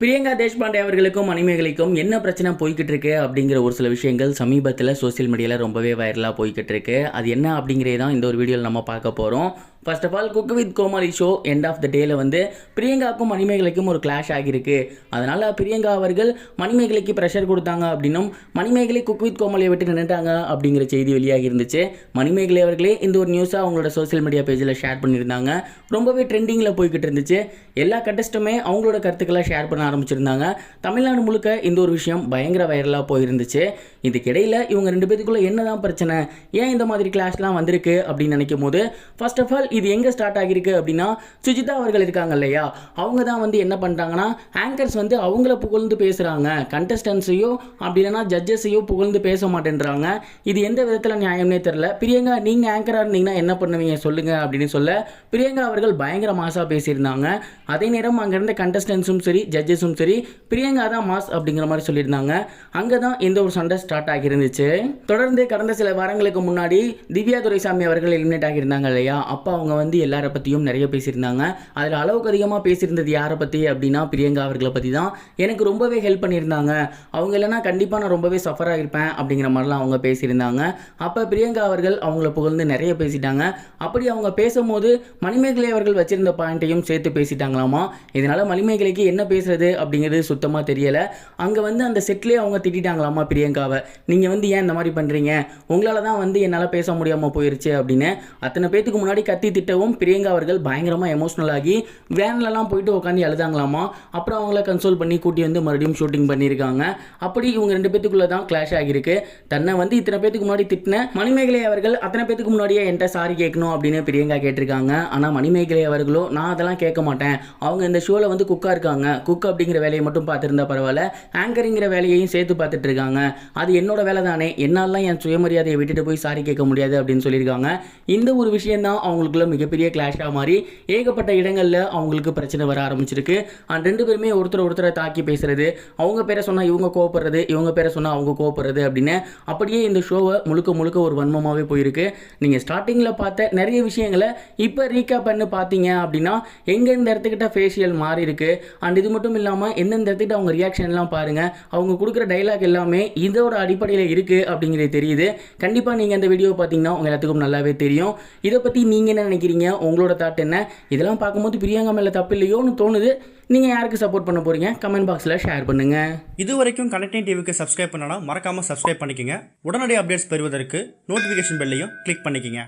பிரியங்கா தேஷ்பாண்டே அவர்களுக்கும் மணிமேகலைக்கும் என்ன பிரச்சனை போய்கிட்டு இருக்கு அப்படிங்கிற ஒரு சில விஷயங்கள் சமீபத்தில் சோசியல் மீடியாவில் ரொம்பவே வைரலாக போய்கிட்டு இருக்கு. அது என்ன அப்படிங்கிறத தான் இந்த ஒரு வீடியோவில் நம்ம பார்க்க போகிறோம். First of all cook with Comali show end of the டேல வந்து பிரியங்காவுக்கும் மணிமேகலைக்கும் ஒரு கிளாஷ் ஆகியிருக்கு. அதனால் பிரியங்கா அவர்கள் மணிமேகலைக்கு ப்ரெஷர் கொடுத்தாங்க அப்படின்னும் மணிமேகலை குக் வித் கோமாளியை விட்டு நின்றுட்டாங்க அப்படிங்கிற செய்தி வெளியாகி இருந்துச்சு. மணிமேகலை அவர்களே இந்த ஒரு நியூஸை அவங்களோட சோசியல் மீடியா பேஜில் ஷேர் பண்ணியிருந்தாங்க. ரொம்பவே ட்ரெண்டிங்கில் போய்கிட்டு இருந்துச்சு. எல்லா கண்டஸ்ட்டுமே அவங்களோட கருத்துக்களை ஷேர் பண்ண ஆரம்பிச்சிருந்தாங்க. தமிழ்நாடு முழுக்க இந்த ஒரு விஷயம் பயங்கர வைரலாக போயிருந்துச்சு. இதுக்கிடையில் இவங்க ரெண்டு பேத்துக்குள்ள என்னதான் பிரச்சனை, ஏன் இந்த மாதிரி கிளாஷ்லாம் வந்திருக்கு அப்படின்னு நினைக்கும் போது ஃபர்ஸ்ட் ஆஃப் ஆல் இது எங்கே ஸ்டார்ட் ஆகிருக்கு அப்படின்னா, சுஜிதா அவர்கள் இருக்காங்க இல்லையா, அவங்க தான் வந்து என்ன பண்ணுறாங்கன்னா ஆங்கர்ஸ் வந்து அவங்கள புகழ்ந்து பேசுகிறாங்க, கண்டஸ்டன்ஸையோ அப்படி இல்லைனா ஜட்ஜஸையோ புகழ்ந்து பேச மாட்டேன்றாங்க. இது எந்த விதத்தில் நியாயம்னே தெரில. பிரியங்கா நீங்கள் ஆங்கராக இருந்தீங்கன்னா என்ன பண்ணுவீங்க சொல்லுங்கள் அப்படின்னு சொல்ல பிரியங்கா அவர்கள் பயங்கர மாசாக பேசியிருந்தாங்க. அதே நேரம் அங்கே இருந்த கண்டஸ்டன்ஸும் சரி ஜட்ஜஸும் சரி பிரியங்கா தான் மாஸ் அப்படிங்கிற மாதிரி சொல்லியிருந்தாங்க. அங்கே தான் இந்த ஒரு சண்டை ஸ்டார்ட் ஆகியிருந்துச்சு. தொடர்ந்து கடந்த சில வாரங்களுக்கு முன்னாடி திவ்யா துரைசாமி அவர்கள் எலிமினேட் ஆகியிருந்தாங்க இல்லையா, அப்போ அவங்க வந்து எல்லாரை பற்றியும் நிறைய பேசியிருந்தாங்க. அதில் அளவுக்கு அதிகமாக பேசியிருந்தது யாரை பற்றி அப்படின்னா பிரியங்கா அவர்களை பற்றி தான். எனக்கு ரொம்பவே ஹெல்ப் பண்ணியிருந்தாங்க, அவங்க இல்லைனா கண்டிப்பாக நான் ரொம்பவே சஃபர் ஆகிருப்பேன் அப்படிங்கிற மாதிரிலாம் அவங்க பேசியிருந்தாங்க. அப்போ பிரியங்கா அவர்கள் அவங்கள புகழ்ந்து நிறைய பேசிட்டாங்க. அப்படி அவங்க பேசும்போது மணிமேகலை அவர்கள் வச்சிருந்த பாயிண்ட்டையும் சேர்த்து பேசிட்டாங்களாமா. இதனால் மணிமேகலைக்கு என்ன பேசுறது அப்படிங்கிறது சுத்தமாக தெரியலை. அங்கே வந்து அந்த செட்லேயே அவங்க திட்டாங்களாமா பிரியங்காவை, நீங்கள் வந்து ஏன் இந்த மாதிரி பண்ணுறீங்க, உங்களால் தான் வந்து என்னால் பேச முடியாமல் போயிருச்சு அப்படின்னு அத்தனை பேத்துக்கு முன்னாடி கத்தி திட்டவும் பிரியங்கா அவர்கள் பயங்கரமாக எமோஷ்னல் ஆகி வேன்லலாம் போயிட்டு உட்காந்து அழுதாங்களாமா. அப்புறம் அவங்கள கன்சோல் பண்ணி கூட்டி வந்து மறுபடியும் ஷூட்டிங் பண்ணியிருக்காங்க. அப்படி இவங்க ரெண்டு பேத்துக்குள்ளே தான் கிளாஷ் ஆகியிருக்கு. தன்னை வந்து இத்தனை பேத்துக்கு முன்னாடி திட்டின மணிமேகலை அவர்கள் அத்தனை பேத்துக்கு முன்னாடியே என்கிட்ட சாரி கேட்கணும் அப்படின்னு பிரியங்கா கேட்டிருக்காங்க. ஆனால் மணிமேகலை அவர்களோ நான் அதெல்லாம் கேட்க மாட்டேன், அவங்க இந்த ஷோவில் வந்து குக்காக இருக்காங்க, குக் அப்படிங்கிற வேலையை மட்டும் பார்த்துருந்தா பரவாயில்ல, ஆங்கரிங்கிற வேலையையும் சேர்த்து பார்த்துட்டு இருக்காங்க, அது என்னோட வேலை தானே, என்னாலாம் என் சுயமரியாதையை விட்டுட்டு போய் சாரி கேட்க முடியாது அப்படின்னு சொல்லியிருக்காங்க. இந்த ஒரு விஷயம் தான் அவங்களுக்குள்ள மிகப்பெரிய கிளாஷாக மாறி ஏகப்பட்ட இடங்களில் அவங்களுக்கு பிரச்சனை வர ஆரம்பிச்சிருக்கு. அண்ட் ரெண்டு பேருமே ஒருத்தரை தாக்கி பேசுறது, அவங்க பேரை சொன்னால் இவங்க கோவப்படுறது, இவங்க பேரை சொன்னால் அவங்க கோவப்படுறது அப்படின்னு அப்படியே இந்த ஷோவை முழுக்க முழுக்க ஒரு வன்மமாகவே போயிருக்கு. நீங்கள் ஸ்டார்டிங்கில் பார்த்த நிறைய விஷயங்களை இப்போ ரீகேப் பண்ணி பார்த்தீங்க அப்படின்னா எங்கெந்த இடத்துக்கிட்ட ஃபேஷியல் மாறி இருக்கு. அண்ட் இது மட்டும் இல்லாமல் எந்தெந்த இடத்துக்கிட்ட அவங்க ரியாக்ஷன்லாம் பாருங்கள், அவங்க கொடுக்குற டைலாக் எல்லாமே இதோட அடிப்படையில் இருக்குது அப்படிங்கிறது தெரியுது. கண்டிப்பாக நீங்கள் இந்த வீடியோ பார்த்தீங்கன்னா உங்கள் எல்லாத்துக்கும் நல்லாவே தெரியும். இதை பற்றி நீங்கள் என்ன நினைக்கிறீங்க, உங்களோட தாட் என்ன? இதெல்லாம் பார்க்கும்போது பிரியங்கா மேலே தப்பு இல்லையோன்னு தோணுது. நீங்கள் யாருக்கு சப்போர்ட் பண்ண போகிறீங்க கமெண்ட் பாக்ஸில் ஷேர் பண்ணுங்கள். இது வரைக்கும் கனெக்டிங் டிவிக்கு சப்ஸ்கிரைப் பண்ணனா மறக்காமல் சப்ஸ்கிரைப் பண்ணிக்கங்க. உடனடி அப்டேட்ஸ் பெறுவதற்கு நோட்டிஃபிகேஷன் பெல்லையும் கிளிக் பண்ணிக்கங்க.